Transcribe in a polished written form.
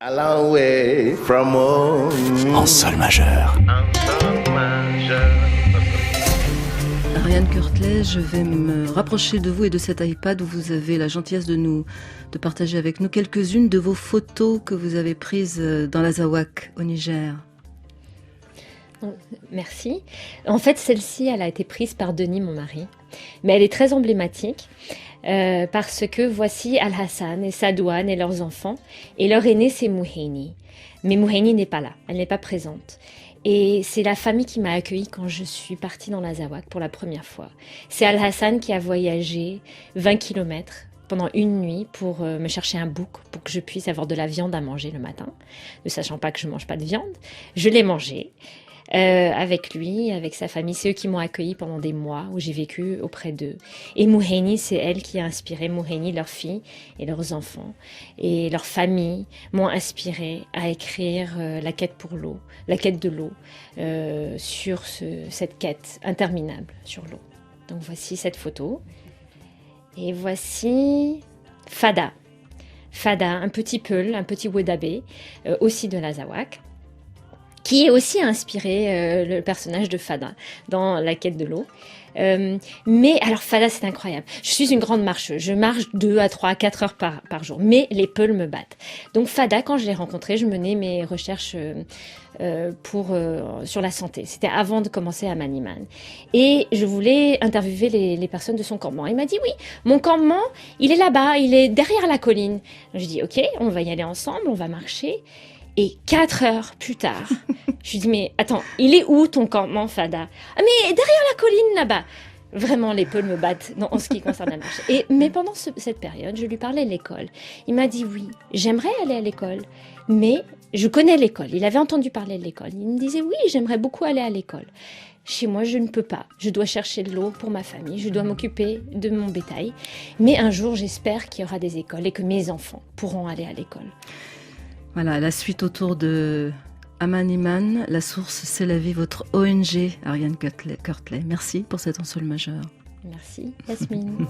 A long way from home. En sol majeur. Ariane Kurtley, je vais me rapprocher de vous et de cet iPad où vous avez la gentillesse de partager avec nous quelques-unes de vos photos que vous avez prises dans l'Azawak au Niger. Merci. En fait, celle-ci, elle a été prise par Denis, mon mari. Mais elle est très emblématique parce que voici Al-Hassan et Sadouane et leurs enfants. Et leur aîné, c'est Mouhéni. Mais Mouhéni n'est pas là, elle n'est pas présente. Et c'est la famille qui m'a accueillie quand je suis partie dans l'Azawak pour la première fois. C'est Al-Hassan qui a voyagé 20 kilomètres pendant une nuit pour me chercher un bouc pour que je puisse avoir de la viande à manger le matin, ne sachant pas que je ne mange pas de viande. Je l'ai mangée. Avec lui, avec sa famille. C'est eux qui m'ont accueilli pendant des mois où j'ai vécu auprès d'eux. Et Mouhéni, c'est elle qui a inspiré Mouhéni, leur fille et leurs enfants. Et leur famille m'ont inspiré à écrire la quête pour l'eau, la quête de l'eau, sur cette quête interminable sur l'eau. Donc voici cette photo. Et voici Fada. Fada, un petit peul, un petit Wodabé, aussi de l'Azawak, qui est aussi inspiré le personnage de Fada dans La quête de l'eau. Mais alors Fada, c'est incroyable. Je suis une grande marcheuse. Je marche 2 à 3 à 4 heures par jour. Mais les peuls me battent. Donc Fada, quand je l'ai rencontrée, je menais mes recherches sur la santé. C'était avant de commencer à Maniman. Et je voulais interviewer les personnes de son campement. Il m'a dit, oui, mon campement, il est là-bas, il est derrière la colline. Je dis, ok, on va y aller ensemble, on va marcher. Et 4 heures plus tard, je lui dis, mais attends, il est où ton campement, Fada? Ah, mais derrière la colline, là-bas. Vraiment, les peuls me battent en ce qui concerne la marche. Mais pendant cette période, je lui parlais de l'école. Il m'a dit, oui, j'aimerais aller à l'école, mais je connais l'école. Il avait entendu parler de l'école. Il me disait, oui, j'aimerais beaucoup aller à l'école. Chez moi, je ne peux pas. Je dois chercher de l'eau pour ma famille. Je dois m'occuper de mon bétail. Mais un jour, j'espère qu'il y aura des écoles et que mes enfants pourront aller à l'école. Voilà, la suite autour de Amaniman, la source, c'est la vie, votre ONG, Ariane Kurtley. Merci pour cet ensemble majeur. Merci, Yasmine.